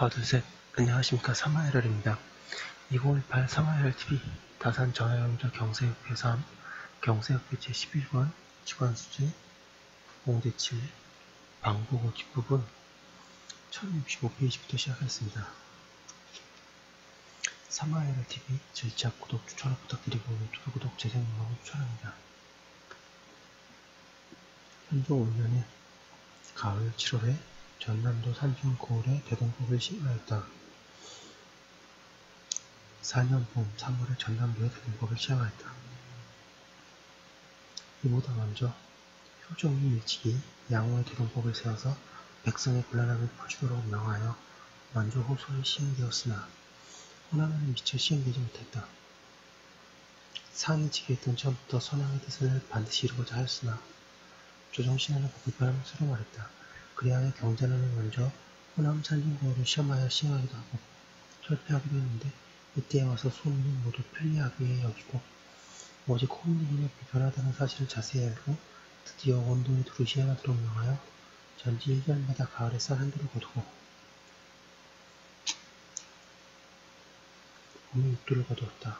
둘, 셋. 안녕하십니까. 사마이럴입니다. 2018 사마이럴TV 다산 전화영조 경세역회 3 경세역회 제11번 직관수지 공대7 방보고 뒷부분 1065페이지부터 시작하겠습니다. 사마이럴TV 질착 구독 추천을 부탁드리고 유튜브 구독 재생 눌러서 추천합니다. 현종 5년에 가을 7월에 전남도 산중 고을에 대동법을 시행하였다. 4년 봄 3월에 전남도에 대동법을 시행하였다. 이보다 먼저 효종이 일찍이 양호의 대동법을 세워서 백성의 곤란함을 풀주도록 명하여 먼저 호소에 시행되었으나 호남에는 미처 시행되지 못했다. 상이 즉위했던 처음부터 선왕의 뜻을 반드시 이루고자 하였으나 조정신하는 불편함을 서로 말했다. 그리하여 경자년에 먼저 호남 산중고을을 시험하여 시행하기도 하고 철폐하기도 했는데 이때에 와서 소민은 모두 편리하게 여기고 오직 호민에게 불편하다는 사실을 자세히 알고 드디어 원동이 두루 시행하도록 명하여 전지 1년마다 가을에 쌀 한 두를 거두고 봄에 6두를 거두었다.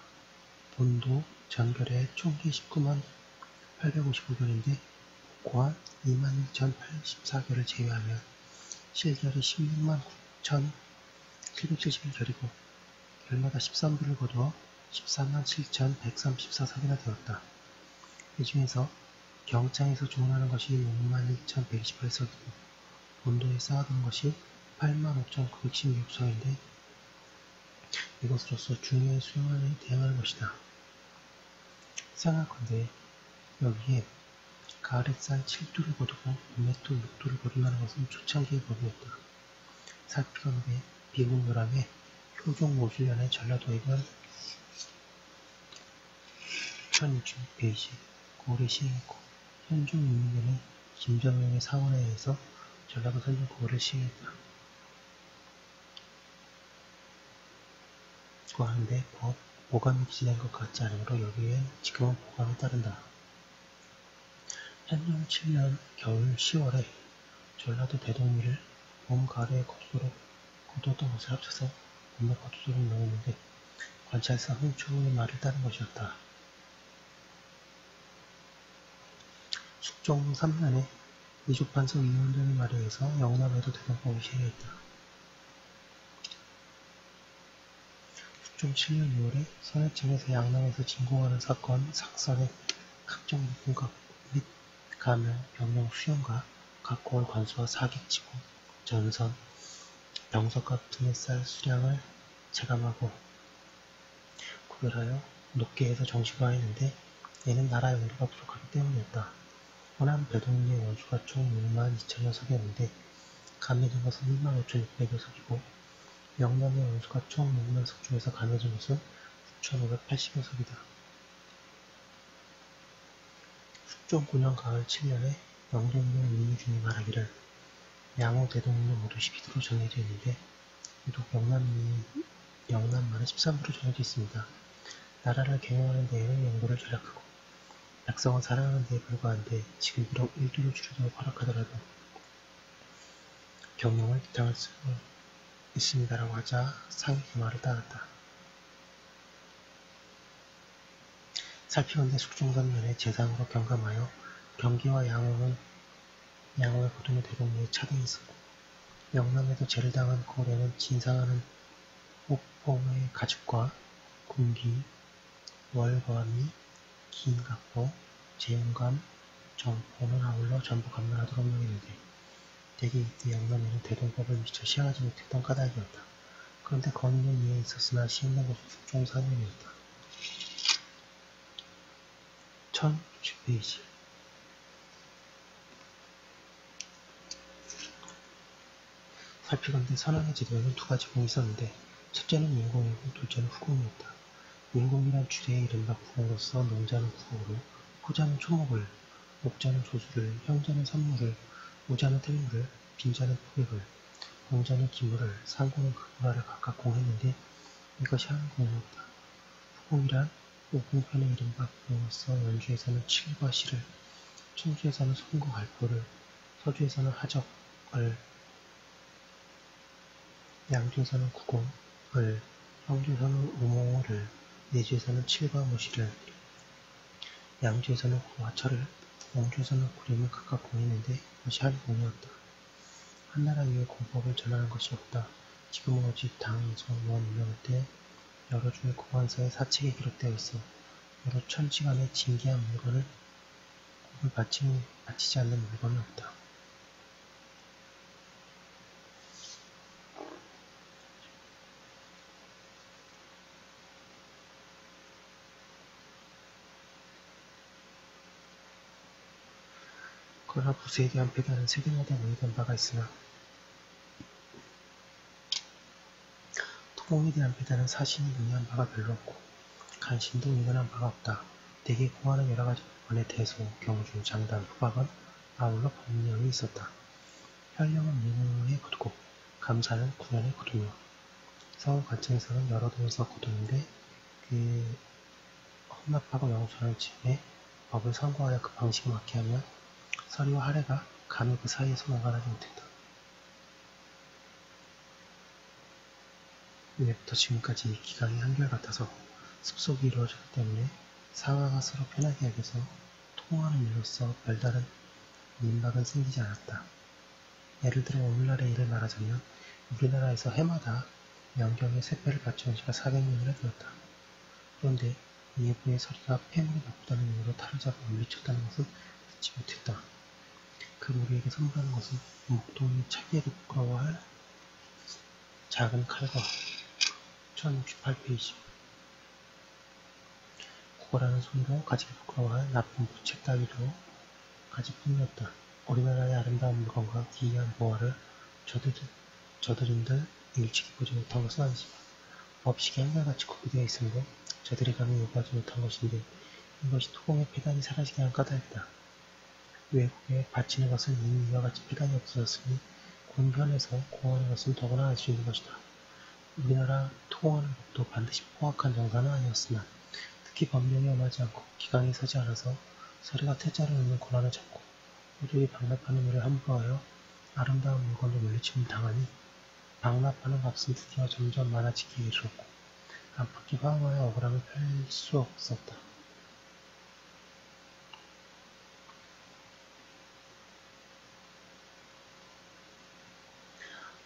본도 전결에 총기 19만 855결인데 고한 21,084결을 제외하면 실결이 16만 9,771결이고 결마다 13부를 거두어 14만 7,134석이나 되었다. 이 중에서 경창에서 주문하는 것이 61,128석이고 본도에 쌓아둔 것이 85,916석인데 이것으로서 중요의 수용안에 대응하는 것이다. 생각컨대 여기에 가을에 쌀 7두를 거두고 봄에 또 6두를 거둔다는 것은 초창기의 법이었다. 살피건대 비군노랑의 효종 5주년에 전라도에는 1066페이지 고을을 시행했고 현종 6년에 김정용의 상원에 의해서 전라도 산중 고을을 시행했다. 고하는데 보감이 기재된 것 같지 않으므로 여기에 지금은 보감이 따른다. 현종 7년 겨울 10월에 전라도 대동리를 봄, 가을에 거두었던 것을 합쳐서 봄에 거두도록 명했는데 관찰사 홍초의 말을 따른 것이었다. 숙종 3년에 이조판서 이원정의 말에 의해서 영남에도 대동법을 시행했다. 숙종 7년 6월에 선해청에서 양남에서 진공하는 사건 상선의 각종 물품 및 가면, 병영 수용과 각 고을 관수와 사객지구, 전선, 병석값 등의 쌀 수량을 체감하고 구별하여 높게 해서 정식화했는데 이는 나라의 원료가 부족하기 때문이었다. 호남 배동리의 원수가 총 62,000여 석이었는데 감해진 것은 15,600여 석이고 영남의 원수가 총 6만 석 중에서 감해진 것은 9,580여 석이다. 숙종 9년 가을 7년에 영동군 임유중이 말하기를 양호 대동리는 모두 12두로 정해져 있는데 유독 영남만은 13두로 정해져 있습니다. 나라를 경영하는 데에는 영도를 절약하고 백성을 사랑하는 데에 불과한데 지금 비록 1두를 줄이도록 허락하더라도 경영을 비탕할 수 있습니다라고 하자 상이 그 말을 따랐다. 살피건대 숙종 3년에 재상으로 경감하여 경기와 양호의 고등의 대동리에 차등이 있었고 영남에도 제를 당한 고을에는 진상하는 옥봉의 가죽과 군기, 월거미, 긴각보, 제용감, 정포는 아울러 전부 감면하도록 명했는데 대개 이때 영남에는 대동법을 미처 시행하지 못했던 까닭이었다. 그런데 건의는 이에 있었으나 시행된 것은 숙종 4년이었다. 1060페이지 살피건대 선왕의 제도에는 두 가지 공이 있었는데 첫째는 인공이고 둘째는 후공이었다. 인공이란 주제에 이른바 후공으로서 농자는 후공으로 호자는 초목을, 목자는 조수를, 형자는 산물을, 우자는 택물을, 빈자는 포획을, 공자는 기물을, 상공은 극물화를 각각 공했는데 이것이 한 공이었다. 후공이란 오공편의 이른바 후공으로서 연주에서는 칠과 시를, 청주에서는 손과 갈포를, 서주에서는 하적을, 양주에서는 구공, 을, 청주에서는 우몽을, 내주에서는 칠과 무시를, 양주에서는 구화철을, 영주에서는 구림을 각각 공했는데 이것이 한 공이었다. 한나라 위에 공법을 전하는 것이 없다. 지금은 오직 당, 성, 원 운영할 때 여러 중의 공안서에 사책에 기록되어 있어 여러 천지간의 진기한 물건을 공을 바치지 않는 물건은 없다. 그러나 부세에 대한 폐단은 세대마다 모이던 바가 있으나 토공에 대한 폐단은 사신이 논의한 바가 별로 없고 간신도 의논한 바가 없다. 대개 공안은 여러 가지 물건의 대소, 경주, 장단, 후박은 아울러 법령이 있었다. 현령은 민우에 거두고 감사는 구년에 거두며 서울 관청에서는 여러 동에서 거두는데 그 헌납하고 영수하는 즈음에 법을 선고하여 그 방식에 맞게 하면 서리와 하례가 감히 그 사이에서 나가지 못했다. 이때부터 지금까지 이 기강이 한결같아서 습속이 이루어졌기 때문에 상하가 서로 편하게 여겨서 통화하는 일로서 별다른 민박은 생기지 않았다. 예를 들어 오늘날의 일을 말하자면 우리나라에서 해마다 명경에 세패를 바치는 지가 400년이나 되었다. 그런데 예부의 서리가 폐물이 나쁘다는 이유로 탈을 잡아 물리쳤다는 것은 듣지 못했다. 그 무리에게 선물하는 것은 목동이 차기에도 부끄러워할 작은 칼과 1068페이지 국어라는 손으로 가지기 부끄러워할 나쁜 부책 따위로 가지뿐이었다. 우리나라의 아름다운 물건과 기이한 보화를 저들은들 일찍이 보지 못한 것은 아니지만 법식이 한결같이 구비되어 있으므로 저들이 감히 요구하지 못한 것인데 이것이 토공의 폐단이 사라지게 한 까닭이다. 외국에 바치는 것은 이미 이와 같이 폐단이 없어졌으니 본현에서 공하는 것은 더구나 알 수 있는 것이다. 우리나라 토공하는 법도 반드시 포악한 정사는 아니었으나 특히 법령이 엄하지 않고 기강이 서지 않아서 서리가 퇴짜를 넣는 권한을 잡고 호족이 방납하는 일을 함부로 하여 아름다운 물건도 물리치면 당하니 방납하는 값은 드디어 점점 많아지기에 이르렀고 안팎이 화음하여 억울함을 펼 수 없었다.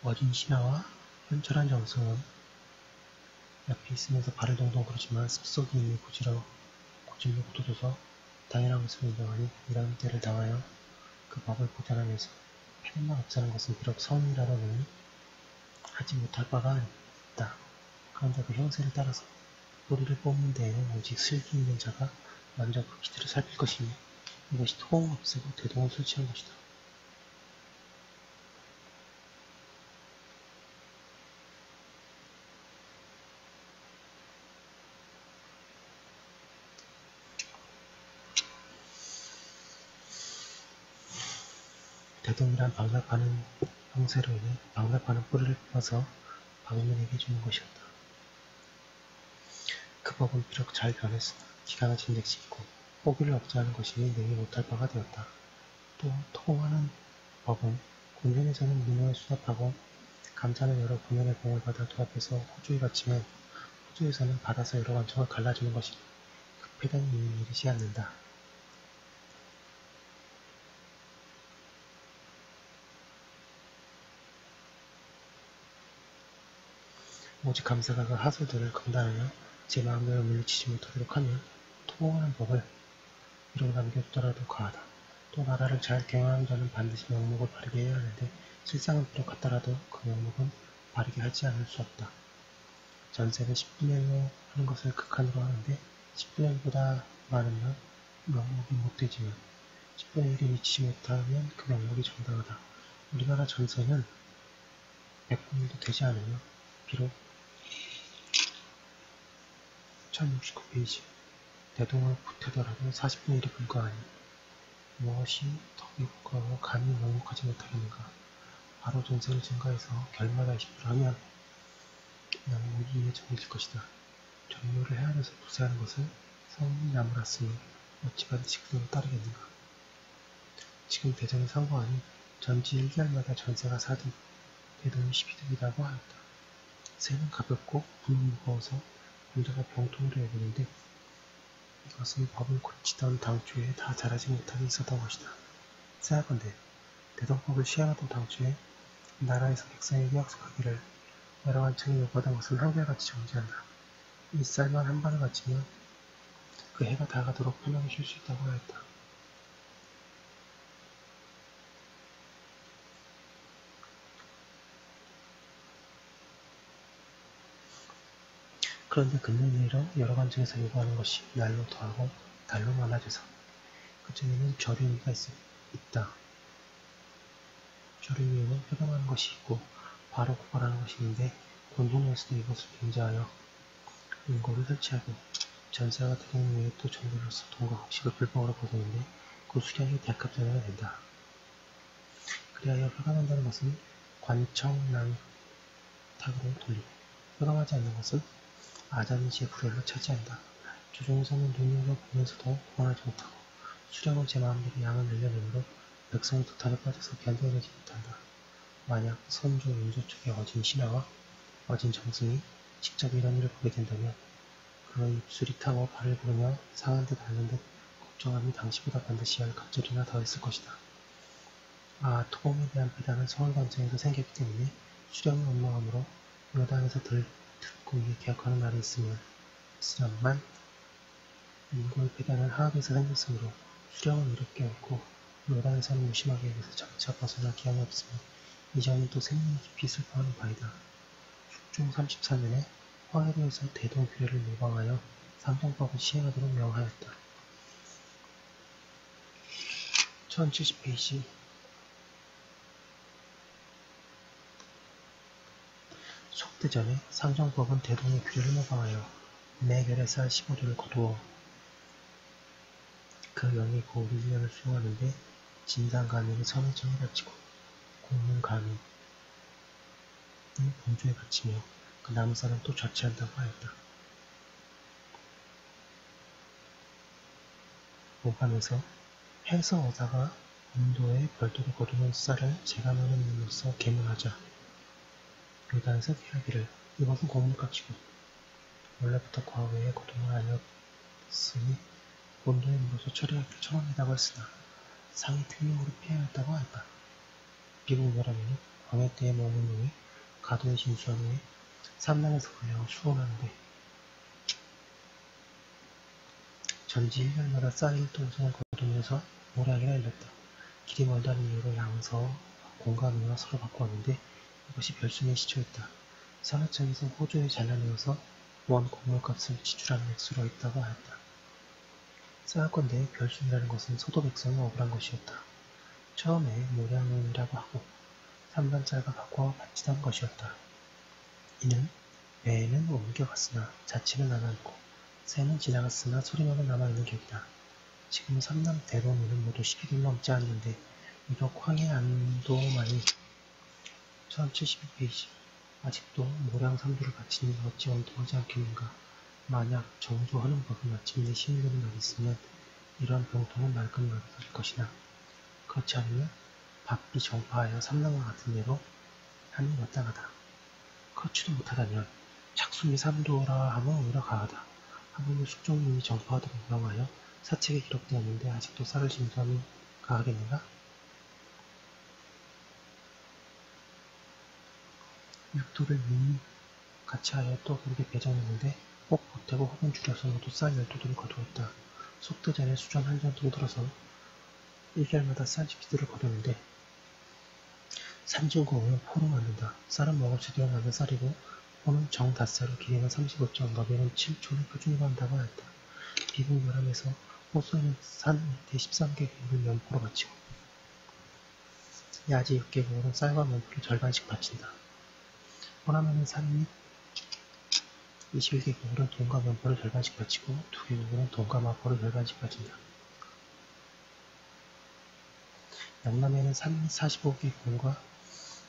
어진 신하와 현철한 정성은 옆에 있으면서 발을 동동 구르지만 습속이 이미 고질로 굳어져서 당연한 것을 인정하니 이런 때를 당하여 그 법을 보존하면서 폐단만 없애는 것은 비록 성이라도 보니 하지 못할 바가 아니다. 그런데 그 형세를 따라서 뿌리를 뽑는 데에는 오직 슬기 있는 자가 먼저 그 기틀을 살필 것이니 이것이 토공을 없애고 대동을 설치한 것이다. 대동이란 방납하는 형세로 인해 방납하는 뿌리를 뽑아서 방문에게 주는 것이었다. 그 법은 비록 잘 변했으나 기간은 진즉시 있고 포기를 억제하는 것이니 능히 못할 바가 되었다. 또 토공하는 법은 군현에서는 민호에 수납하고 감사는 여러 군현의 공을 받아 도합해서 호주에 바치면 호주에서는 받아서 여러 관청을 갈라주는 것이니 그 폐단이 이미 이르지 않는다. 오직 감사가 그 하술들을 검단하여 제 마음대로 물리치지 못하도록 하면 토공하는 법을 비록 남겨두더라도 가하다. 또 나라를 잘 경영하는 자는 반드시 명목을 바르게 해야 하는데 실상은 비록 같더라도 그 명목은 바르게 하지 않을 수 없다. 전세는 10분의 1로 하는 것을 극한으로 하는데 10분의 1보다 많으면 명목이 못되지만 10분의 1에 미치지 못하면 그 명목이 정당하다. 우리나라 전세는 100분의 1도 되지 않으며 비록 1069페이지 대동을 보태더라도 40분의 1이 불과하니 무엇이 덕이 부끄러워 감히 명목하지 못하겠는가. 바로 전세를 증가해서 결마다 20%를 하면 명목이 이에 정해질 것이다. 전묘를 헤아려서 부세하는 것을 성인이 나무랐으니 어찌 반드시 그대로 따르겠는가. 지금 대전에 상고하니 전지 1개월마다 전세가 4등, 대동이 12등이라고 하였다. 새는 가볍고 분은 무거워서 남자가 병통으로 여기는데 이것은 법을 고치던 당초에 다 잘하지 못하게 있었던 것이다. 생각건대 대동법을 시행하던 당초에 나라에서 백성에게 약속하기를 여러 관청이 요구하던 것은 한결같이 정지한다. 이 쌀만 한 반을 바치면 그 해가 다가도록 편하게 쉴 수 있다고 하였다. 그런데 근년 이래 여러 관청에서 요구하는 것이 날로 더하고 달로 많아져서 그중에는 절유의가 있다. 절유의는 회감하는 것이 있고 바로 고발하는 것이 있는데 권총에서도 이것을 금지하여 인고를 설치하고 전사가 대동 외에 또 정부로서 동과 곡식을 불법으로 거두는데 그 수량이 대값전화가 된다. 그리하여 회감한다는 것은 관청낭탁으로 돌리고 회감하지 않는 것은 아자미지의 불혈로 차지한다. 조정에서는 눈으로 보면서도 구원하지 못하고 수령은 제 마음대로 양을 늘려내므로 백성이 도탄에 빠져서 견뎌내지 못한다. 만약 선조, 윤조 쪽에 어진 신하와 어진 정승이 직접 이런 일을 보게 된다면 그의 입술이 타고 발을 부르며 상한 듯 앓는 듯 걱정함이 당시보다 반드시 할 갑절이나 더했을 것이다. 토공에 대한 비단은 서울관청에서 생겼기 때문에 수령이 원망하므로 요단에서 듣고 이에 개혁하는 날이 있으련만 인고의 배단은 하악에서 생겼으므로 수령은 이롭게 옳고 요단에서는 무심하게 여기서 장차 벗어날 기한이 없으며 이전은 또 생명이 깊이 슬퍼하는 바이다. 숙종 34년에 화해로에서 대동규례를 모방하여 상정법을 시행하도록 명하였다. 1070페이지 속대전에 상정법은 대동의 규례를 모방하여 매결의 쌀 15조를 거두어 그 영이 고우리 1년을 수용하는데 진상가민이 선의청에 바치고 공문가민은 본조에 바치며 그 남은 쌀은 또 자취한다고 하였다. 모감에서 해서 어사가 인도에 별도로 거두는 쌀을 제감하는 일로서 계문하자 요단에서 계하기를 이것은 공물값이고 원래부터 과거에 거두는 아니었으니 본도에 물어서 처리하기를 청합니다고 했으나 상이 틀림으로 피하였다고 하였다. 비공멸하면 광해 때에 머문 놈이 가도에 진수한 후에 삼남에서 걸려 수원하는데 전지 1년마다 쌀 1동선을 거두면서 모래하기라 일렀다. 길이 멀다는 이유로 양서 공감이와 서로 바꾸었는데 이것이 별순의 시초였다. 산하청에서 호조에 잘라내어서 원 공물값을 지출하는 액수로 했다고 하였다. 생각건대 별순이라는 것은 서도 백성이 억울한 것이었다. 처음에 모량론이라고 하고 3반 짤과 바꿔 바치던 것이었다. 이는 매는 옮겨갔으나 자치는 남아있고 새는 지나갔으나 소리만은 남아있는 격이다. 지금 3남 대동이는 모두 12개를 넘지 않는데 유독 황해 안도만이 1072페이지 아직도 모량 3조를 바치니 어찌 엉뚱하지 않겠는가. 만약 정조하는 법이 마침내 시행되는 날이 있으면 이러한 병통은 말끔 막아설 것이나 그렇지 않으면 바삐 정파하여 삼남과 같은 예로 하니 마땅하다. 그렇지도 못하다면 착순이 삼도라 하면 오히려 가하다. 하물며 숙종님이 정파하도록 명하여 사책에 기록되었는데 아직도 쌀을 진수하면 가하겠는가? 육토를 미리 같이 하여 또 그렇게 배정했는데 꼭 보태고 혹은 줄여서 모두 쌀 12도를 거두었다. 속대전에 수전 한 전 통들어서 1개월마다 쌀 10기들을 거두는데 산증거 오면 포로 만든다. 쌀은 먹을 수 있도록 만든 쌀이고 포는 정닷쌀로 길이는 35점, 너비는 7초를 표준으로 한다고 하였다. 비공멸함에서 호수에는 산 밑에 13개국을 면포로 바치고 야지 6개국은 쌀과 면포를 절반씩 바친다. 호남에는 산 및 21개국은 돈과 면포를 절반씩 바치고 2개국은 돈과 마포를 절반씩 바친다. 영남에는 산 및 45개국과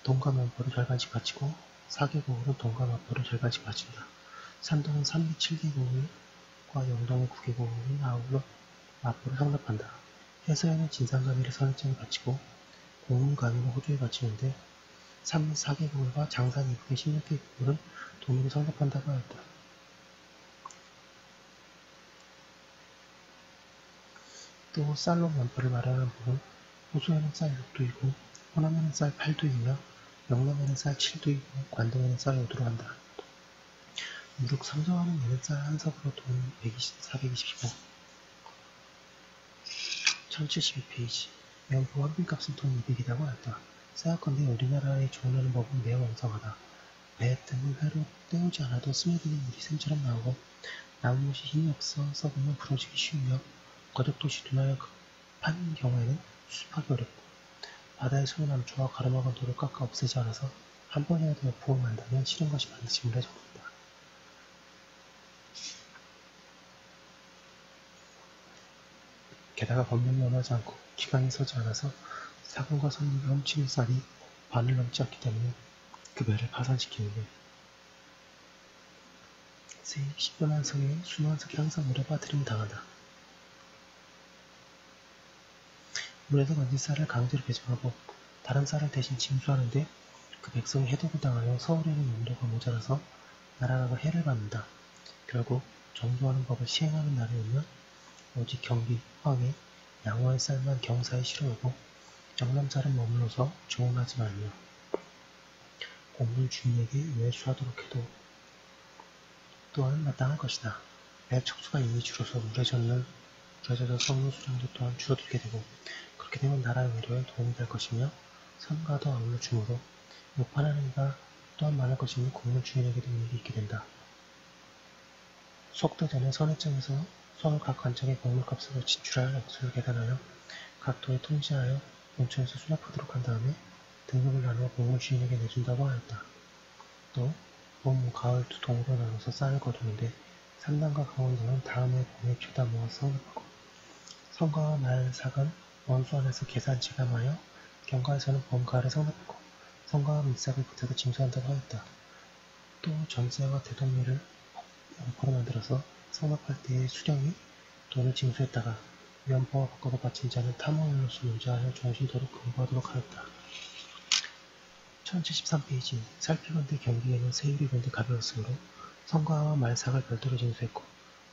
돈과 면포를 절반씩 바치고 4개국은 돈과 마포를 절반씩 바친다. 산동은 산 및 7개국과 영동의 9개국은 아울러 마포를 상납한다. 해서에는 진상가미를 선을장에 바치고 공문가미를 호주에 바치는데 3,4개국과 장산 이국의 16개국을 돈으로 성납한다고 하였다. 또 쌀로 면포를 말하는 법은 호수에는 쌀 6도이고 호남에는 쌀 8도이며 영남에는 쌀 7도이고 관동에는 쌀 5도로 한다. 무릇 삼성하는 얘는 쌀 한 섭으로 돈 425. 1072페이지. 면포 환빈값은 돈 200이라고 하였다. 생각건대 우리나라의 종려는 법은 매우 왕성하다. 배 등을 회로 때우지 않아도 스며드는 물이 샘처럼 나오고 나무못이 힘이 없어 썩으면 부러지기 쉬우며 거적도시 둔하여 급한 경우에는 수습하기 어렵고 바다의 소나무초와 가로막은 돌을 깎아 없애지 않아서 한 번이라도 부어 만다면 싫은 것이 반드시 물에 젖는다. 게다가 법령이 원하지 않고 기간이 서지 않아서 사금과 선물을 훔치는 쌀이 반을 넘지 않기 때문에 그 배를 파산시키는데 세입 10여만 석에 수만 석이 항상 물에 빠뜨리면 당한다. 물에서 건진 쌀을 강제로 배정하고 다른 쌀을 대신 징수하는데 그 백성이 해독을 당하여 서울에는 용도가 모자라서 나라가 해를 받는다. 결국 정조하는 법을 시행하는 날이 오면 오직 경기, 황해, 양화의 쌀만 경사에 실어오고 영남 쌀은 머물러서 조언하지 말며 공물 주인에게 외수하도록 해도 또한 마땅할 것이다. 배 척수가 이미 줄어서 물에 젖어 썩는 수량도 또한 줄어들게 되고 그렇게 되면 나라의 의료에 도움이 될 것이며 선가도 아울러 주므로 욕하는 이가 또한 많을 것이니 공물 주인에게도 이익이 있게 된다. 속대전에 선해청에서 서울 각 관청에 공물값으로 지출할 액수를 계산하여 각 도에 통지하여 본청에서 수납하도록 한 다음에 등급을 나누어 공물 주인에게 내준다고 하였다. 또 봄, 가을 두 동으로 나눠서 쌀을 거두는데 산남과 강원도는 다음해 봄에 죄다 모아서 성납하고 성가와 말삭은 원수 안에서 계산 지감하여 경가에서는 봄, 가을에 성납하고 성가와 밀삭을 붙여서 징수한다고 하였다. 또 전세와 대동리를 영포로 만들어서 성납할 때의 수령이 돈을 징수했다가 위안포와 바꿔서 바친 자는 탐험으로서 유지하여 종신토록 근거하도록 하였다. 1073페이지. 살피건대 경기에는 세율이 건대 가벼웠으므로 성가와 말삭을 별도로 징수했고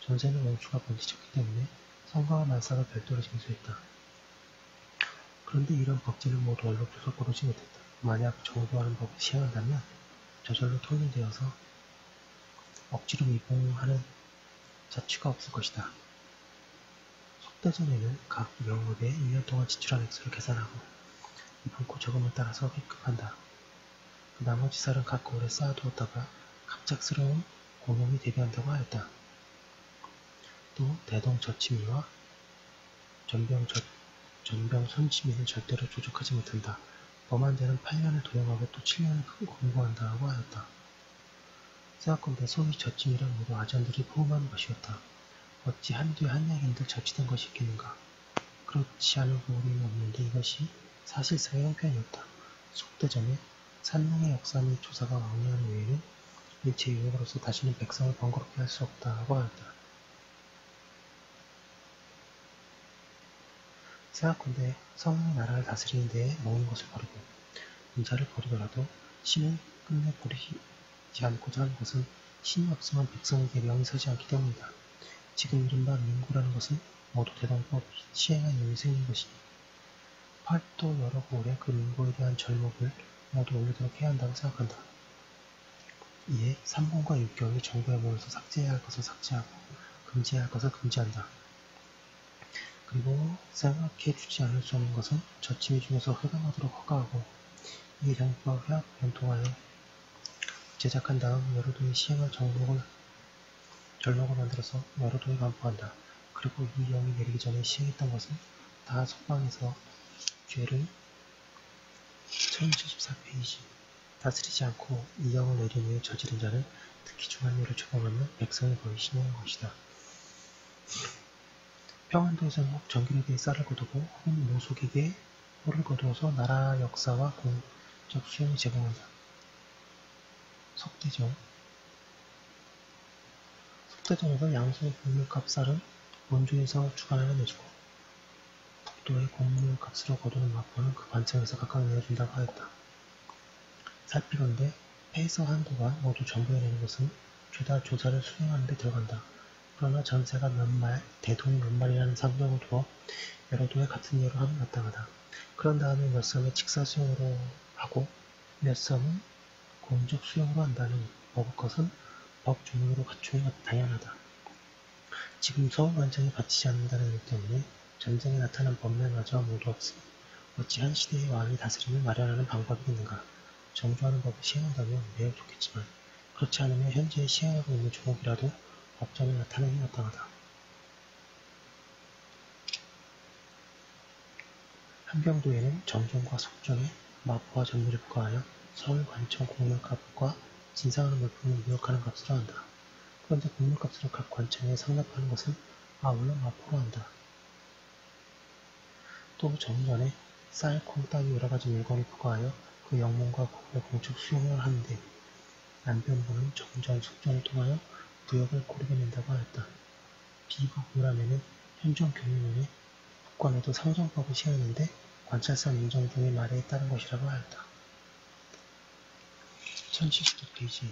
전세는 원수가 번지쳤기 때문에 성가와 말삭을 별도로 징수했다. 그런데 이런 법제는 모두 원로조서 고르지 못했다. 만약 정도하는 법을 시행한다면 저절로 통일되어서 억지로 미봉하는 자취가 없을 것이다. 속대전에는 각 명업에 1년 동안 지출한 액수를 계산하고 이번코 저금을 따라서 획급한다. 나머지 쌀은 각 오래 쌓아두었다가 갑작스러운 공용이 대비한다고 하였다. 또 대동 저치미와 전병 선치미는 절대로 조족하지 못한다. 범한 자는 8년을 도용하고 또 7년을 공고한다고 하였다. 생각건대 소위 저치미란 모두 아전들이 포함한 것이었다. 어찌 한뒤에 한약인들 저치된 것이 있겠는가. 그렇지 않을 도리는 없는데 이것이 사실상의 형편이었다. 속대전에 산릉의 역사 및 조사가 왕래한 외에는 일체 유혹으로서 다시는 백성을 번거롭게 할 수 없다고 하였다. 생각건대 성령의 나라를 다스리는 데에 먹는 것을 버리고 인자를 버리더라도 신을 끝내 버리지 않고자 하는 것은 신이 없으면 백성에게 명이 서지 않기 때문이다. 지금 이른바 민구라는 것은 모두 대동법 시행한 이유에 생긴 것이니 팔도 여러 고을에 그 민구에 대한 절목을 모두 올리도록 해야 한다고 생각한다. 이에 3번과 6개월이 정부에 모여서 삭제해야 할 것을 삭제하고 금지해야 할 것을 금지한다. 그리고 생각해 주지 않을 수 없는 것은 저치미 중에서 허가하도록 허가하고 이에 정부와 회합 연통하여 제작한 다음 여러 도에 시행할 절목을 만들어서 여러 도에 반포한다. 그리고 이 영이 내리기 전에 시행했던 것은 다 석방해서 죄를 1074페이지 다스리지 않고 이 영을 내린 후에 저지른 자는 특히 중한죄를 처벌하면 백성의 거의 신용한 것이다. 평안도에서는 혹 정길에게 쌀을 거두고 혹은 모속에게 홀을 거두어서 나라 역사와 공적 수용을 제공한다. 속대전에서 양수의 공물값 쌀은 원주에서 주관하여 내주고 북도의 공물값으로 거두는 마포는 그 관청에서 각각 내어준다고 하였다. 살피건대 페이서 한도가 모두 정보해내는 것은 죄다 조사를 수행하는 데 들어간다. 그러나 전세가 몇 말, 대동이 몇 말이라는 상정을 두어 여러 도에 같은 예로 하면 마땅하다. 그런 다음에 몇 섬의 직사 수용으로 하고 몇 섬은 공적 수용으로 한다는 먹을 것은 법 조문으로 갖추는 것 당연하다. 지금 서울 관청이 바치지 않는다는 이유 때문에 전쟁에 나타난 법률마저 모두 없으니 어찌 한 시대의 왕이 다스림을 마련하는 방법이 있는가. 정조하는 법을 시행한다면 매우 좋겠지만 그렇지 않으면 현재 시행하고 있는 조목이라도 법전에 나타내기 마땅하다. 한병도에는 정종과 석종의 마포와 전리를 부과하여 서울 관청 공물값과 진상하는 물품을 무역하는 값으로 한다. 그런데 공물값으로 각 관청에 상납하는 것은 아울러 마포로 한다. 또 정전에 쌀, 콩 따위 여러가지 물건을 부과하여 그 영문과 국의 공적 수용을 하는데 안변부는 정전, 숙전을 통하여 부역을 고르게 낸다고 하였다. 비부구라면은 현종 경유문에 국관에도 상정법을 시행하는데 관찰사 민정중의 말에 따른 것이라고 하였다. 1079페이지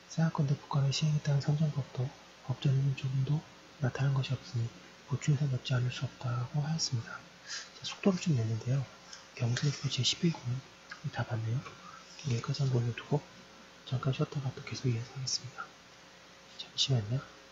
생각건대 국관에 시행했다는 상정법도 법전에는 조금도 나타난 것이 없으니 보충해서 넣지 않을 수 없다고 하였습니다. 자, 속도를 좀 냈는데요. 경세표 제11구는 다 봤네요. 여기까지 한번 올려두고 잠깐 쉬었다가 또 계속 이어서 하겠습니다. 잠시만요.